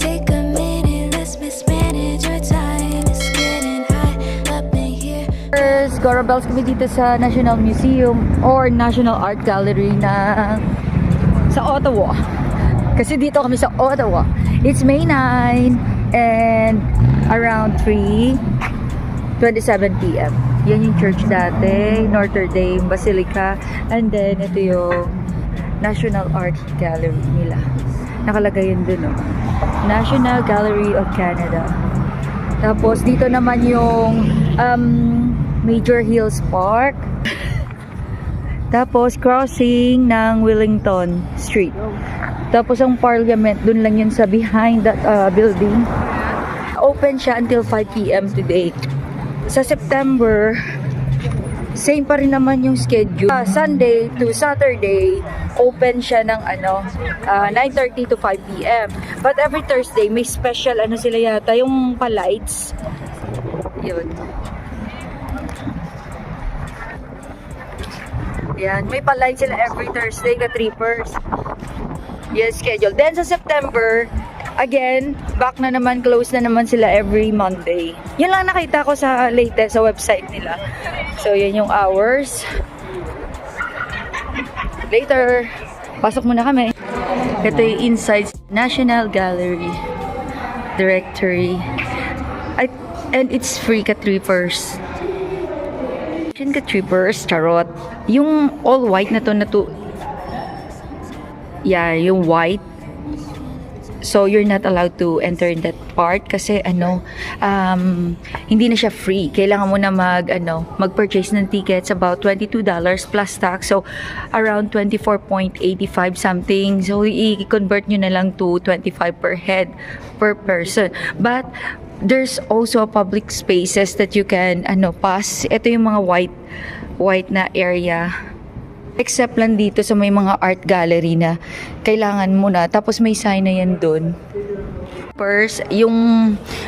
Take a minute, let's mismanage your time. It's getting hot up in here. First, Goro Bells kami dito sa National Museum or National Art Gallery na sa Ottawa. Kasi dito kami sa Ottawa. It's May 9 and around 3:27 p.m. Yan yung church dati, Notre Dame Basilica. And then, ito yung National Art Gallery nila. Nakalagay yun dun, oh. National Gallery of Canada. Tapos, dito naman yung Major Hills Park. Tapos, crossing ng Wellington Street. Tapos, ang Parliament, dun lang yun sa behind that building. Open siya until 5 p.m. today. Sa September, same pa rin naman yung schedule. Sunday to Saturday, open siya ng 9:30 to 5 p.m. But every Thursday, may special sila yata, yung pa-lights. Yun. Yan, may pa-lights sila every Thursday, ka-trippers. Yes, schedule. Then sa September, again, back na naman, close na naman sila every Monday. Yun lang nakita ko sa latest, sa website nila. So, yan yung hours. Later, pasok muna kami. Ito yung inside National Gallery Directory. And it's free ka-trippers. Ka-trippers, charot. Yung all white na to, yeah, yung white. So, you're not allowed to enter in that part kasi hindi na siya free. Kailangan mo na mag-purchase ng tickets about $22 plus tax. So, around 24.85 something. So, i-convert nyo na lang to 25 per head per person. But, there's also public spaces that you can pass. Ito yung mga white na area. Except lang dito sa may mga art gallery na kailangan mo na. Tapos may sign na yan dun. First, yung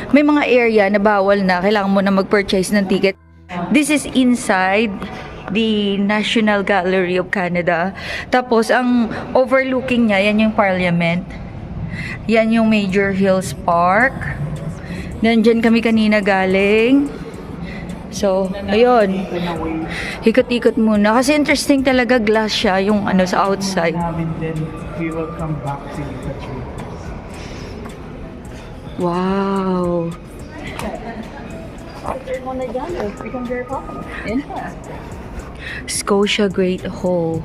may mga area na bawal na, kailangan mo na mag-purchase ng ticket. This is inside the National Gallery of Canada. Tapos, ang overlooking niya, yan yung Parliament. Yan yung Major Hills Park. Nandyan kami kanina galing. So, ayun. Ikot-ikot muna. Kasi interesting talaga, glass siya, yung sa outside. Then we will come back to you. Wow. Scotia Great Hall.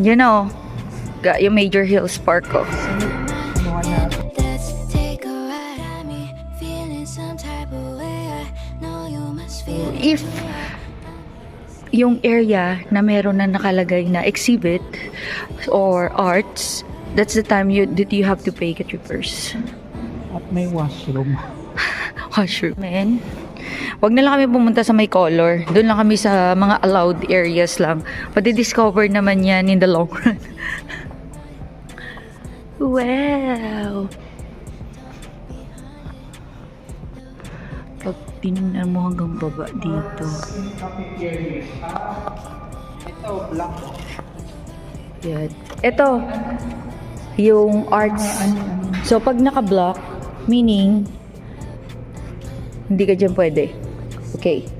Yan o. Yung Major Hills Park ko. Let's take a ride. I mean, feeling some type of way. I know you must feel it. If yung area na meron na nakalagay na exhibit or arts, that's the time that you have to pay ka-trippers. At may washroom. Washroom. Man, wag na lang kami pumunta sa may color. Doon lang kami sa mga allowed areas lang. Pati-discover naman yan in the long run. Wow! Pag tinignan mo hanggang baba dito. Ito, black. Yan. Ito, yung arts. So, pag naka-block, meaning, hindi ka dyan pwede. Okay.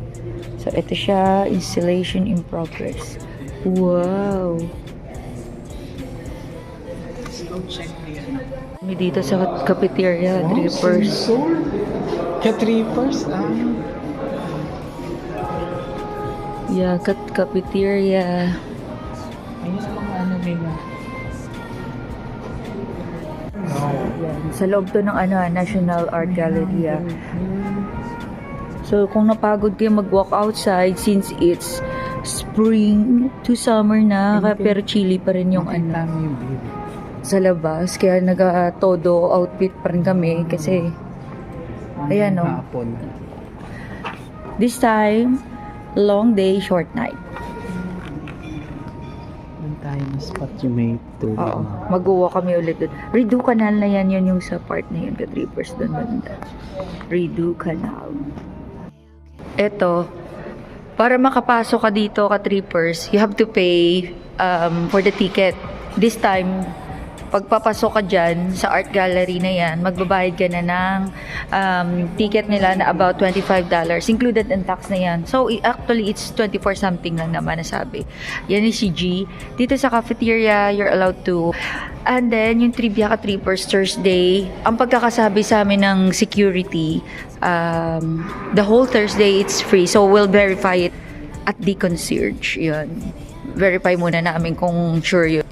So, ito siya, installation in progress. Wow! Check Kami dito sa cafeteria, trippers. Ka-trippers? Yeah, cafeteria. Ayun sa mga nila. Yan. Sa loob to ng National Art Gallery. So, kung napagod kayo mag-walk outside, since it's spring to summer na, pero chilly pa rin yung sa labas. Kaya nag-todo outfit pa rin kami kasi ayan o. This time, long day, short night. Doon tayo na spot yung may tulog. Oo. Mag-walk kami ulit doon. Rideau Canal na yan, yun yung sa part na yun. Ka-trippers doon banda. Rideau Canal. Ito, para makapasok ka dito ka trippers, you have to pay for the ticket. This time, pagpapasok ka dyan sa art gallery na yan, magbabayad ka na ng ticket nila na about $25. Included in tax na yan. So, actually, it's 24 something lang naman nasabi. Yan is si G. Dito sa cafeteria, you're allowed to. And then, yung trivia ka trippers Thursday, ang pagkakasabi sa amin ng security, the whole Thursday, it's free. So, we'll verify it at the concierge. Yun. Verify muna namin kung sure yun.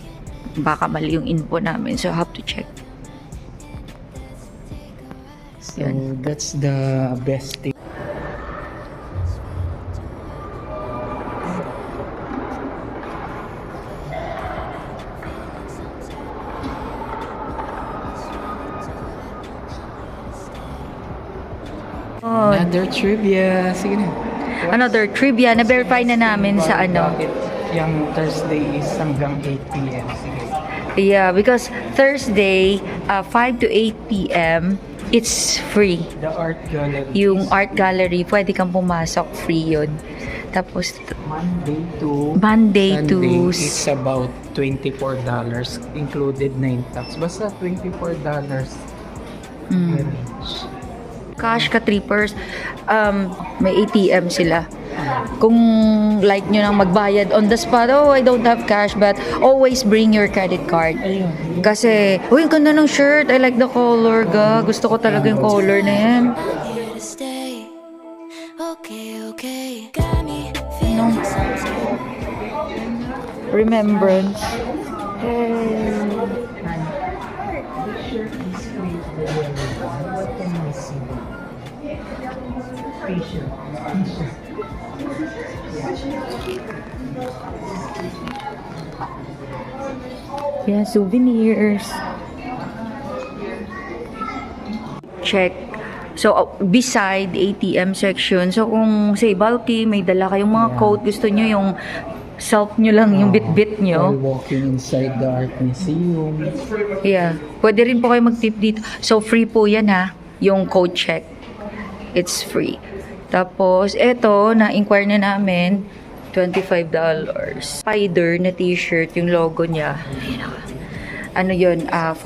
Baka mali yung info namin. So, have to check. So, that's the best thing. Another trivia. Sige na. Another trivia. Na-verify na namin sa ano. Bakit yung Thursday is hanggang 8 p.m. Sige. Yeah, because Thursday, 5 to 8 p.m., it's free. The art gallery. Yung art gallery, pwede kang pumasok, free yun. Tapos, Monday to Sunday is about $24 included na yung tax. Basta $24 per each. cash ka trippers, may ATM sila. Kung like nyo nang magbayad on the spot, oh, I don't have cash, but always bring your credit card. Ayun. Kasi, uy, ganda ng shirt. I like the color, ga. Gusto ko talaga yung color na yan. Here to stay. Okay, okay. Got me feeling something. Remembrance. Yeah, souvenirs. Check. So, beside ATM section, so kung say bulky, may dala kayong mga coat, gusto nyo yung self nyo lang, yung bit-bit nyo. While walking inside the art museum. Yeah. Pwede rin po kayo mag-tip dito. So, free po yan ha. Yung code check. It's free. Tapos, eto, na-inquire na namin, $25. Spider na t-shirt, yung logo niya. Ano yun? 40.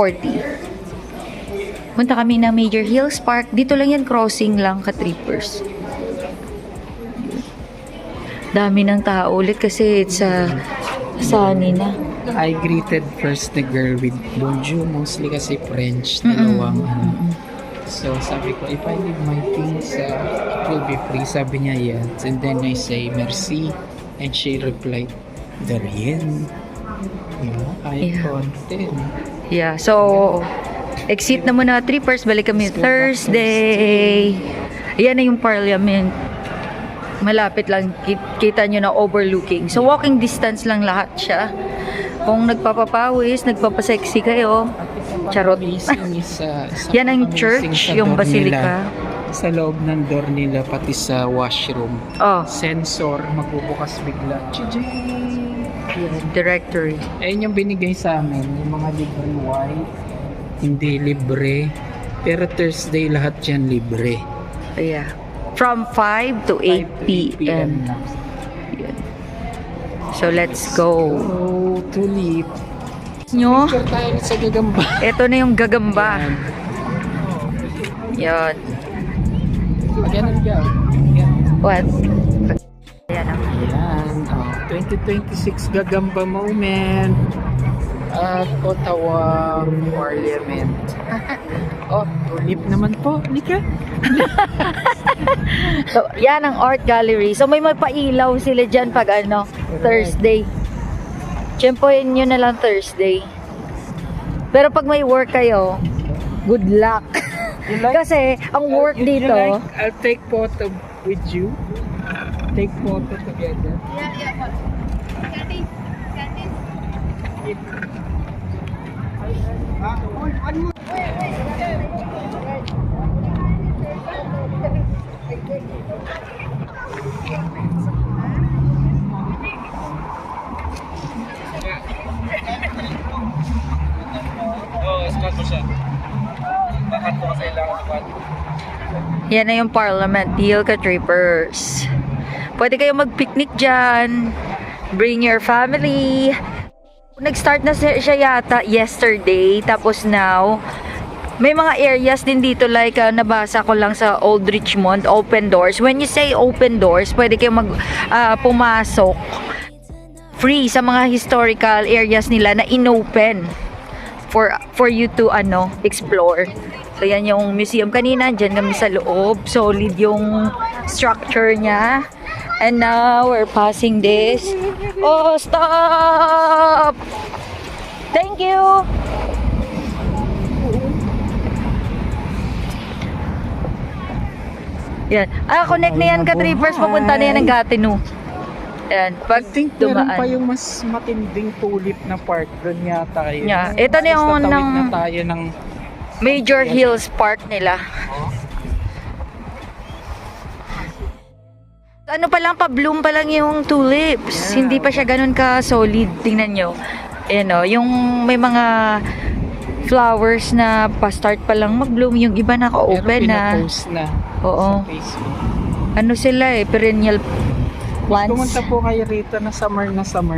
Punta kami na Major Hills Park. Dito lang yan, crossing lang, ka-trippers. Dami ng tao ulit kasi it's sunny na. I greeted first the girl with bonjour, mostly kasi French, dalawang ano. So sabi ko, if I leave my things, it will be free. Sabi niya, yes. And then I say, merci. And she replied, de rien. Kahit konti. Yeah, so exit na muna trippers, balik kami Thursday. Yan na yung Parliament. Malapit lang, kita nyo na overlooking. So walking distance lang lahat siya. Kung nagpapapawis, nagpapasexy kayo, charot. Yan ang church, yung basilica. Sa loob ng door nila, pati sa washroom. Oh, Sensor, magbubukas bigla. directory. Ayun yung binigay sa amin, yung mga libre white, hindi libre. Pero Thursday lahat yan libre. Yeah. From 5 to 8 p.m. Yun. So let's go. So, tulip. Nyo, Picture tayo sa gagamba. ito na yung gagamba. Yan. Ganun ka. What? Ayan na. Ayan. 2026 gagamba moment. At Ottawa Parliament. Oh, tulip naman po. Nika. So, yan ang art gallery. So, may magpailaw sila dyan pag ano, Thursday. Tsempohin nyo na lang Thursday. Pero pag may work kayo, good luck. Kasi, ang work dito, I'll take photo with you. Take photo together. yan na yung Parliament deal ka trippers. Pwede kayo mag-picnic dyan. Bring your family. Nag-start na siya yata yesterday. Tapos now, may mga areas din dito like nabasa ko lang sa Old Richmond, open doors. When you say open doors, pwede kayo pumasok free sa mga historical areas nila na inopen for you to explore. So yan yung museum kanina, dyan kami sa loob. Solid yung structure niya. And now we're passing this. Oh, stop! Thank you! Yan. Connect na yan ka trippers. Papunta na yan ng Gatineau. Yan. Pag I think meron dumaan. pa yung mas matinding tulip na park doon yata yun. Yeah. Ito na yung Tatawid ng na tayo ng Major Hills Park nila. Ano pa lang, pa-bloom pa lang yung tulips. Yeah. Hindi pa siya ganun ka-solid. Tingnan nyo. Ayan o, yung may mga flowers na pa-start pa lang mag-bloom. Yung iba naka-open na. pinapost na Oo. sa Facebook. Ano sila perennial plants. Pumunta po kayo rito na summer,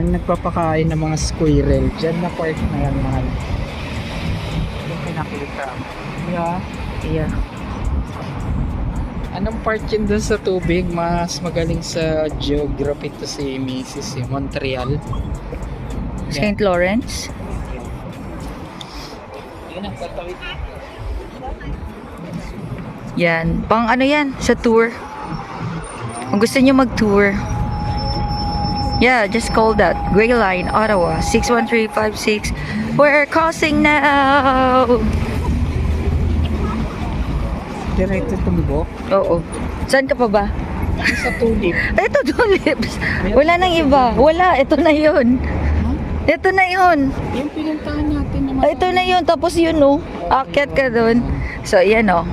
nagpapakain ng mga squirrel. Diyan na park na yan, mahal. Yung pinakita. Yeah. Yeah. Anong part yun doon sa tubig? Mas magaling sa geography to si Mrs. Montreal. St. Lawrence. Yun ang tatawid. Yan. Pang ano yan? Sa tour. Kung gusto nyo mag-tour. Yeah, just call that. Gray Line, Ottawa, 61356. We're crossing now! Diretso tumbok. Oo. Saan ka pa ba? Ano sa tulip? Ito, tulips. Wala nang iba. Wala. Ito na yun. Ito na yun. Yung pinuntahan natin naman. Ito na yun. Tapos yun, no? Akyat ka dun. So, yan, no?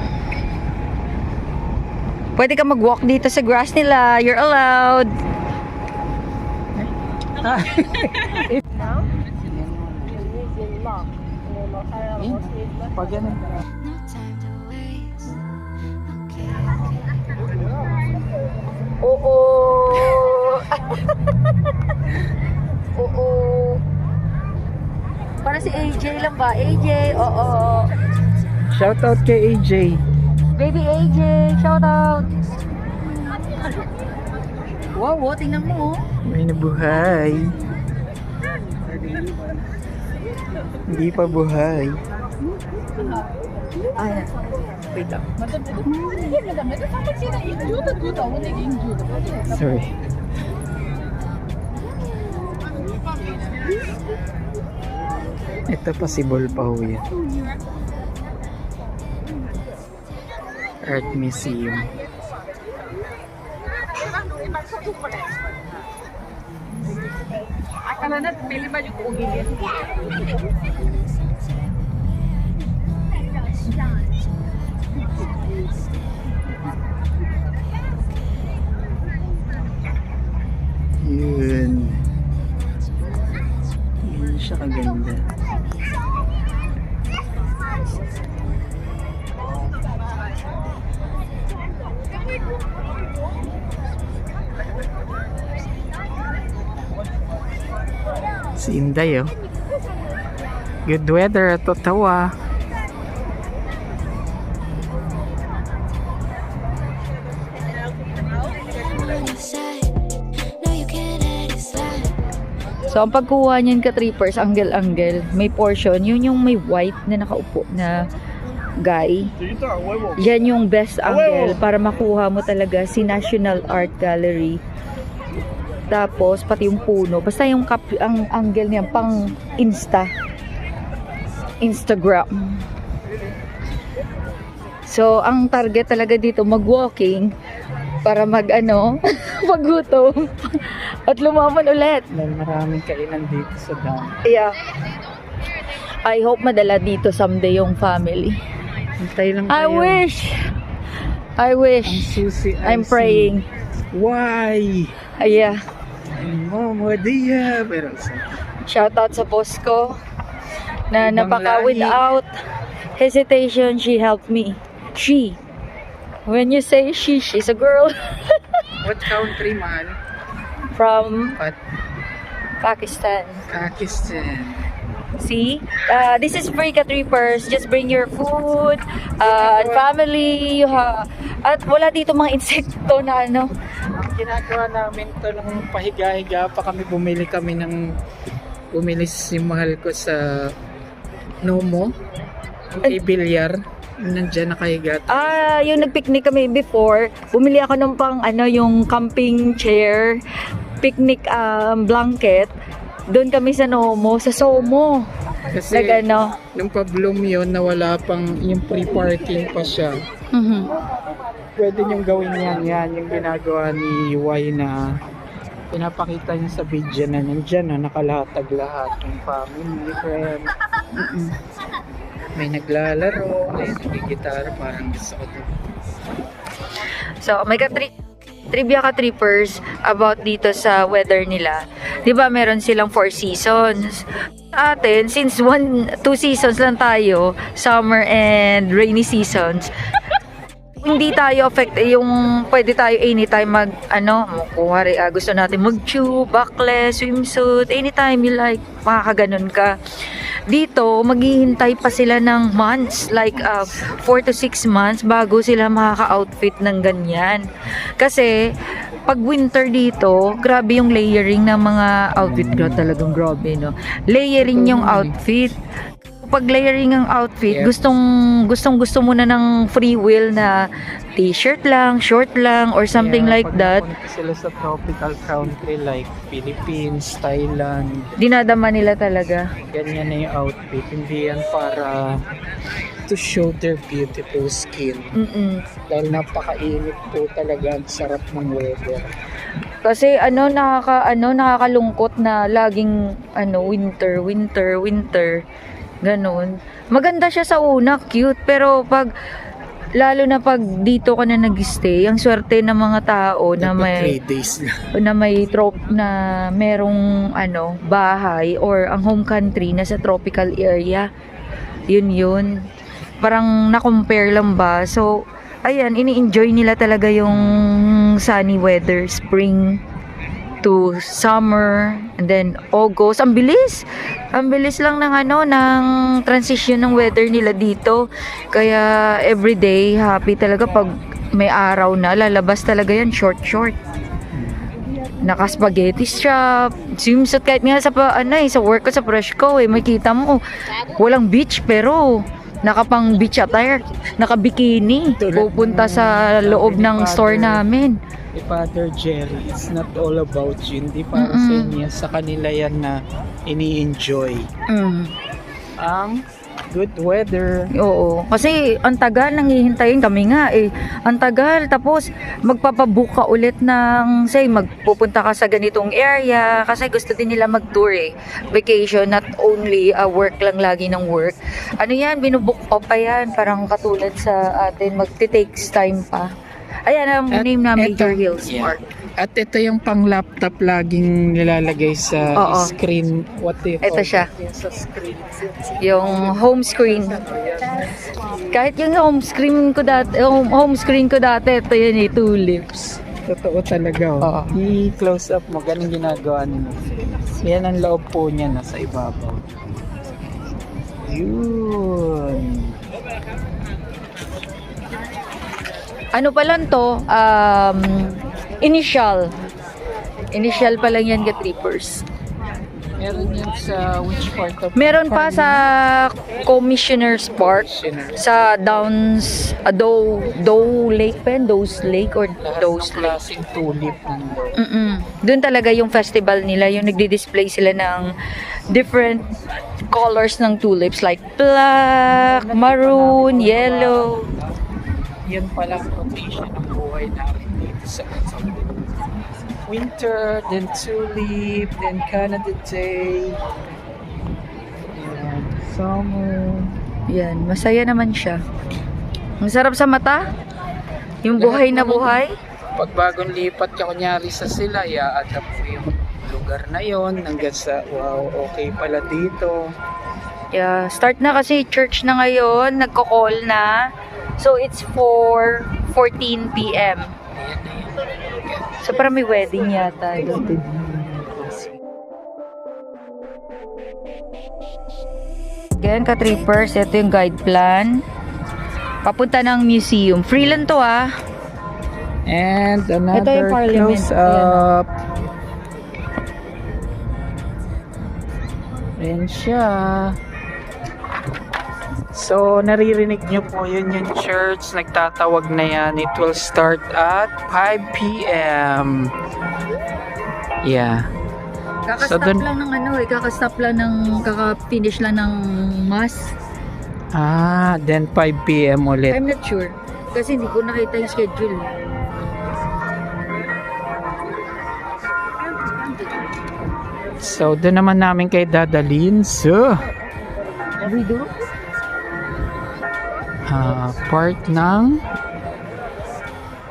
Pwede ka mag-walk dito sa grass nila. You're allowed. Pag ganun. No time to waste. Okay. Oo. Oo. Para si AJ lang ba? AJ, oo. Shoutout kay AJ. Baby AJ, shout out. Wow, tingnan mo. May nabuhay. Hindi pa buhay. Ay, wait lang. Sorry. Ito possible pa ho yan. Art Museum. Yun. Hindi siya kaganda. Si Inday, oh. Good weather at Ottawa. Side. No, you can't let it slide. So, ang pagkuha niyan ka trippers, angle-angle, may portion, yun yung may white na nakaupo na guy. Yan yung best angle para makuha mo talaga si National Art Gallery. Tapos, pati yung puno. Basta yung ang angle niya pang Instagram. So, ang target talaga dito, mag-walking para maggutom at lumaman ulit. Dahil maraming kainan dito sa dam. Yeah. I hope madala dito someday yung family. Hintay lang I kayo. wish. Ang susi ay I'm praying. Why? Yeah. Mama Dia. Pero Shoutout sa boss ko na Ibang napaka lahi. without hesitation, she helped me. She. When you say she, she's a girl. What country, man? From Pat Pakistan. Pakistan. See? This is free ka trippers. Just bring your food, family, at wala dito mga insekto na ano. Ginagawa namin to nung pahiga-higa pa kami, bumili si mahal ko sa Nomo, yung bilyar, nandyan nakahiga. Yung nagpicnic kami before, bumili ako ng pang yung camping chair, picnic blanket. Doon kami sa Nomo, sa Somo. Kasi Nag-ano? nung pa-bloom yun, nawala pang yung pre-parking pa siya. Mhm. Pwede niyong gawin yan yung ginagawa ni Y na pinapakita niya sa video na nandyan na nakalatag lahat ng family, friend. May naglalaro, may nagigitara, parang gusto ko doon. So, may trivia ka trippers about dito sa weather nila. 'Di ba meron silang 4 seasons? Sa atin, since 2 seasons lang tayo, summer and rainy seasons, hindi tayo affect yung pwede tayo anytime kuwari gusto natin mag-tube, backless, swimsuit, anytime you like, makakaganon ka. Dito, maghihintay pa sila ng months, like 4 to 6 months bago sila makaka-outfit ng ganyan. Kasi, pag winter dito, grabe yung layering ng mga outfit. Talagang grabe, no? Layering yung outfit. Pag layering ang outfit, gustong-gusto mo na ng free will na t-shirt lang, short lang, or something like that. Pag sila sa tropical country like Philippines, Thailand, Dinadama nila talaga. ganyan na yung outfit. Hindi yan para to show their beautiful skin. Dahil napakainit po talaga, ang sarap ng weather. Kasi nakakalungkot na laging winter. Ganon. Maganda siya sa una, cute, pero lalo na pag dito ka na nag-stay, ang swerte ng mga tao na may 3 days na na. may merong bahay or ang home country na sa tropical area. Yun. Parang na-compare lang ba. So, ayan, ini-enjoy nila talaga yung sunny weather, spring to summer, and then August. Ang bilis lang ng transition ng weather nila dito. Kaya everyday happy talaga pag may araw na, lalabas talaga yan short. Naka-spaghetti shop, swimsuit, kahit nga sa work ko sa fresh ko, makita mo walang beach pero nakapang beach attire, naka-bikini, pupunta sa loob ng store namin. Father Jerry, it's not all about you. Hindi para sa inyo. Sa kanila yan na ini-enjoy ang good weather. Oo. Kasi ang tagal nanghihintayin kami nga Ang tagal. Tapos magpapabook ka ulit ng magpupunta ka sa ganitong area kasi gusto din nila mag-tour Vacation, not only work lang lagi ng work. Binubook pa yan. Parang katulad sa atin, magti-takes time pa. Ayan ang name na Major Hills Park. At ito yung pang-laptop laging nilalagay sa screen. What do you call Ito siya. it? Sa screen. Yung home screen. Kahit yung home screen ko dati, ito yun tulips. Totoo talaga. I-close up mo. Ganun ginagawa nila. Yan ang loob po niya nasa ibabaw. Yun. Ano pa lang to? Initial pa lang yan, trippers. Meron yan sa which part of Meron pa sa Commissioner's Park, sa Downs, Doe Lake pa yan, Doe's Lake or Doe's Lake. klaseng tulip nandun. Doon talaga yung festival nila, yung nagdi-display sila ng different colors ng tulips like black, maroon, yellow. Yan pala ang rotation ng buhay namin dito sa winter, then tulip, then Canada Day, and summer. Yan, masaya naman siya. Ang sarap sa mata. Yung buhay na buhay. Pag bagong lipat ka kunyari sa sila, i-adapt mo yung lugar na yon hanggang sa wow, okay pala dito. Yeah, start na kasi church na ngayon, nagko-call na. So it's 4:14 PM. So, parang may wedding yata. Ganyan ka, trippers. Ito yung guide plan. Papunta ng museum. Free lang to, ah. And Ito yung another parliament. close up. Ayan siya. So, naririnig nyo po yun yung church. Nagtatawag na yan. It will start at 5 p.m. Yeah. Kakastop So, dun- lang ng ano eh. Kakastop lang ng, kaka-finish lang ng mass. Then 5 p.m. ulit. I'm not sure. Kasi hindi ko nakita yung schedule. So, doon naman namin kay dadalhin. So, We do? part ng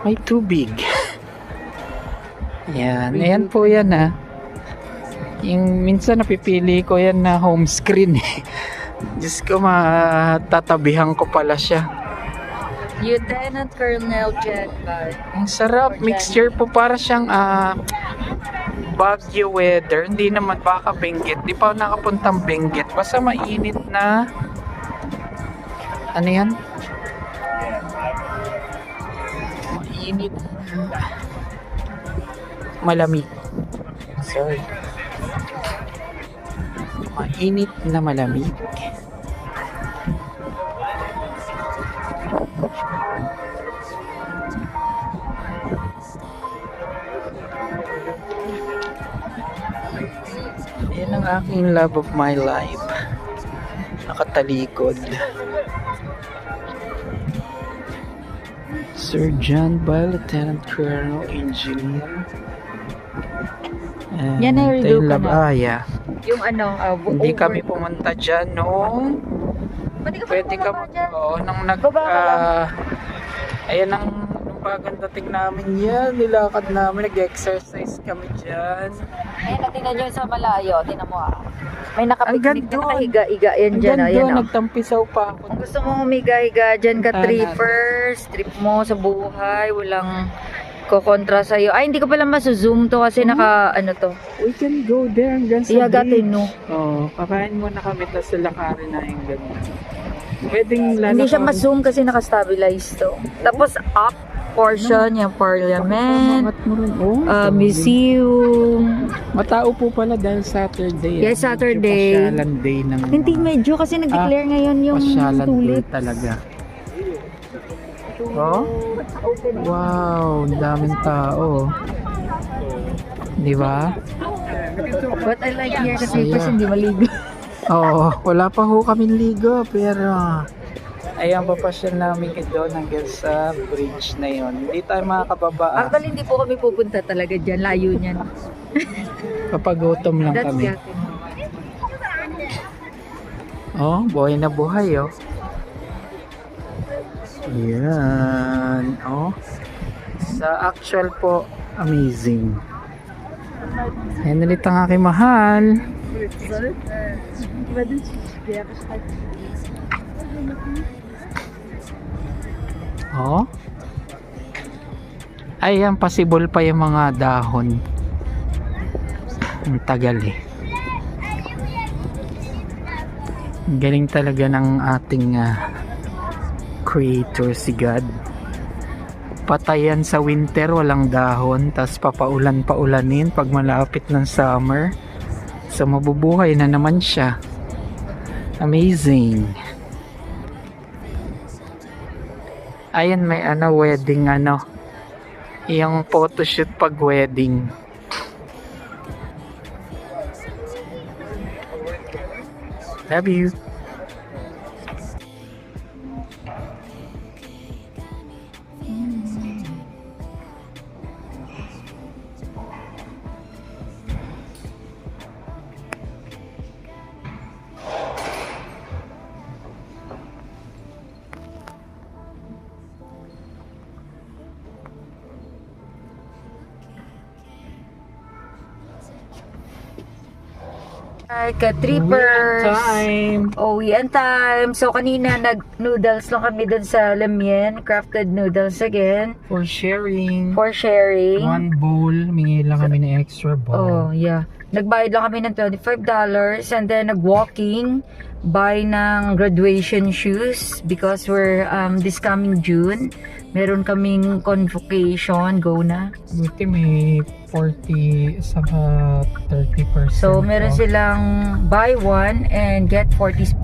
may tubig. Yan. Ayan po yan Yung minsan napipili ko yan na home screen Diyos ko, matatabihan ko pala siya. Lieutenant Colonel Jet. Ang sarap. Mixture po para siyang Baguio weather. Hindi naman baka Benguet. Di pa ako nakapuntang Benguet. Basta mainit na ano yan? Mainit na malamig. Sorry. Mainit na malamig. Yan ang aking love of my life. Nakatalikod. Sir John Bell, Lieutenant Colonel Engineer. And Yan ay redo ka na. yeah. Yung ano, Hindi kami pumunta dyan noong pwede ka nung Baba ka lang. ayan ang nung bagong dating namin yan, nilakad namin, nag-exercise kami dyan. Ayan, natin nyo sa malayo. Tinan mo May Ang nakapiknik ganda. na nakahiga-higa yan dyan. Hanggang Ayan doon, nagtampisaw pa ako. Kung gusto mo humiga-higa dyan ka, Punta trippers, trip mo sa buhay, walang kokontra sa'yo. Ay, hindi ko pala masu-zoom to kasi naka, ano to. We can go there hanggang sa Ihagatin, no? kakain muna kami tapos lalakarin na yung ganun. Pwedeng lalakarin. Hindi siya ma-zoom kasi naka-stabilize to. Tapos, up portion, yung parliament, Angat mo rin. museum. Matao po pala dahil Saturday. Yes, Saturday. Medyo pasyalan day ng Hindi medyo kasi nag-declare ngayon yung pasyalan day tulips. talaga. Oh? Wow, ang daming tao. Di ba? But I like here kasi Saya. kasi hindi maligo. Oo, wala pa ho kaming ligo pero ayan, papasyal namin doon hanggang sa bridge na yon. Hindi tayo makakababa. Actually, hindi po kami pupunta talaga dyan. Layo niyan. Papagutom lang That's kami. Gatin. Oh, buhay na buhay oh. Yan. Oh. Sa actual po, amazing. Ayan ulit ang aking mahal. Oh. Ayan, possible pa yung mga dahon. Ang tagal eh. Ang galing talaga ng ating creator si God. Patayan sa winter, walang dahon, tas papaulan-paulanin pag malapit ng summer. So mabubuhay na naman siya. Amazing. Ayan, may wedding yung photoshoot pag wedding. Love you. Ka-trippers. Time! Uwian time. So, kanina nag-noodles lang kami dun sa Lemien. Crafted noodles again. For sharing. For sharing. One bowl. Mingi lang kami ng extra bowl. Oh, yeah. Nagbayad lang kami ng $25 and then nag-walking, buy ng graduation shoes because we're this coming June, meron kaming convocation, go na. Buti may 40 saka 30%. So, meron off. silang buy one and get 40%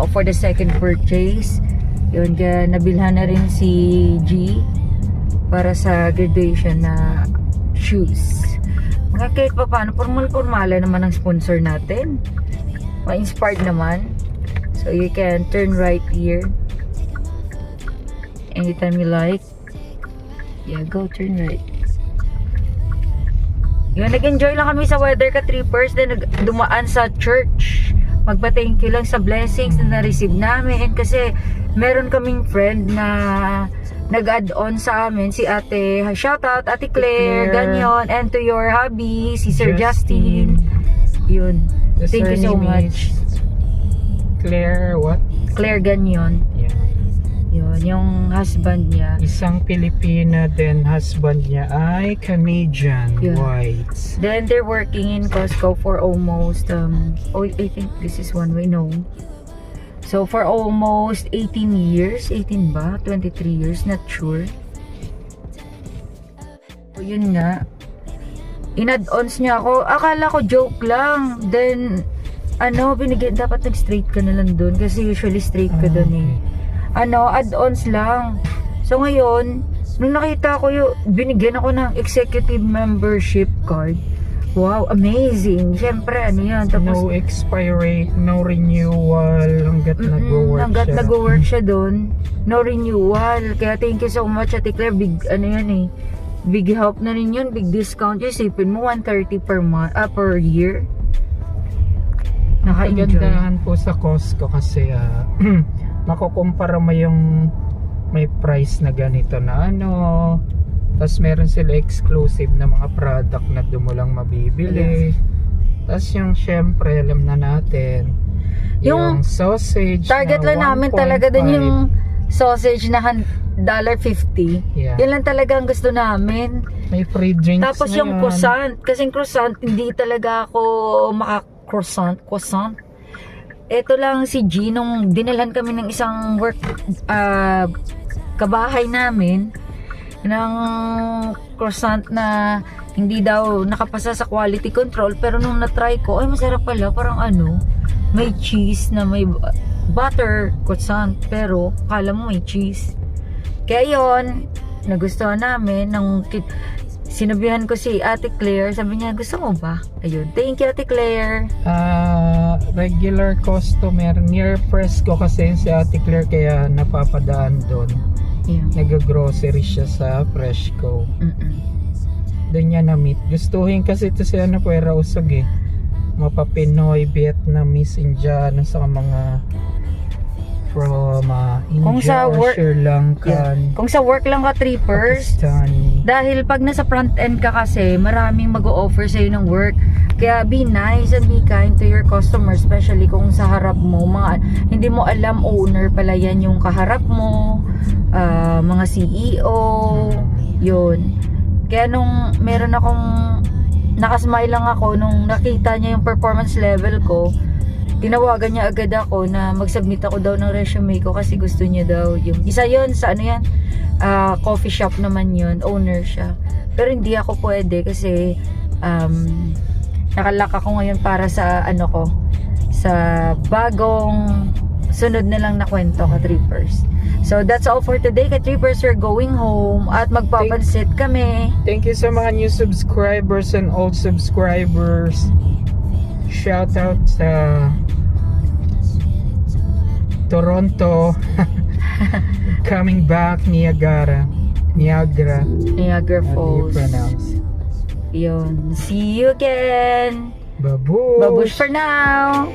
off for the second purchase. Yun, kaya nabilhan na rin si G para sa graduation na shoes. Mga kahit pa paano, formal-formala naman ang sponsor natin. Ma-inspired naman. So, you can turn right here. Anytime you like. Yeah, go turn right. Yun, nag-enjoy lang kami sa weather ka-trippers. Then, dumaan sa church. Magpa-thank you lang sa blessings na na-receive namin. Kasi, meron kaming friend na nag-add-on sa amin, si ate, shoutout, ate Claire, ganyan, and to your hubby, si Sir Justin. Yun. The Thank you so surname much. is Claire, what? Claire Ganyon. Yeah. Yun, yung husband niya. Isang Pilipina, then husband niya ay Canadian, Yeah. whites. Then they're working in Costco for almost, I think this is one way, no. So for almost 18 years, 18 ba? 23 years, not sure. So yun nga. In-add-ons niya ako. Akala ko joke lang. Then, dapat nag-straight ka na lang dun. Kasi usually straight ka dun eh. Add-ons lang. So ngayon, nung nakita ko binigyan ako ng executive membership card. Wow, amazing. Siyempre, yan. Tapos, No expiry, no renewal hanggat nag-work hanggat siya. nag-work siya doon. No renewal. Kaya thank you so much, Ate Claire. Big, big help na rin yun. Big discount yun. Sipin mo, 130 per month, per year. Naka-enjoy. Kagandahan po sa Costco kasi makukumpara mo yung may price na ganito na tapos meron sila exclusive na mga product na doon mo lang mabibili. Tapos yung syempre alam na natin yung sausage Target na lang namin 1.5. talaga dun yung sausage na $1.50. Yeah. Yan lang talaga ang gusto namin. May free drinks Tapos yung ngayon. croissant. Kasi yung croissant, hindi talaga ako croissant. Ito lang si G, nung dinalhan kami ng isang work kabahay namin ng croissant na hindi daw nakapasa sa quality control, pero nung na-try ko, ay masarap pala, parang may cheese na may butter croissant, pero kala mo may cheese. Kaya yon, nagustuhan namin. Sinabihan ko si Ate Claire, sabi niya, gusto mo ba? Ayun, thank you Ate Claire. Regular customer near Fresco kasi si Ate Claire, kaya napapadaan doon. Yeah. Nag-grocery siya sa Fresco. Doon niya na-meet. Gustuhin kasi ito si Puera Usog eh. Mga Pinoy, Vietnamese, Indiano, sa mga from Kung India sa or work- Sri Lankan, Kung sa work lang ka trippers, Pakistani. dahil pag nasa front end ka kasi, maraming mag-o-offer sa'yo ng work. Kaya be nice and be kind to your customers, especially kung sa harap mo, hindi mo alam, owner pala yan yung kaharap mo, mga CEO, yun. Kaya nung meron akong, nakasmile lang ako nung nakita niya yung performance level ko, tinawagan niya agad ako na mag-submit ako daw ng resume ko kasi gusto niya daw yung isa yon sa coffee shop naman yun, owner siya. Pero hindi ako pwede kasi nakalak ako ngayon para sa sa bagong sunod na lang na kwento ka trippers. So that's all for today ka trippers. We're going home at magpapansit kami. Thank you sa mga new subscribers and old subscribers. Shout out sa Toronto. Coming back, Niagara Niagara how do you Falls. pronounce? Yun. See you again. Babush! Babush for now.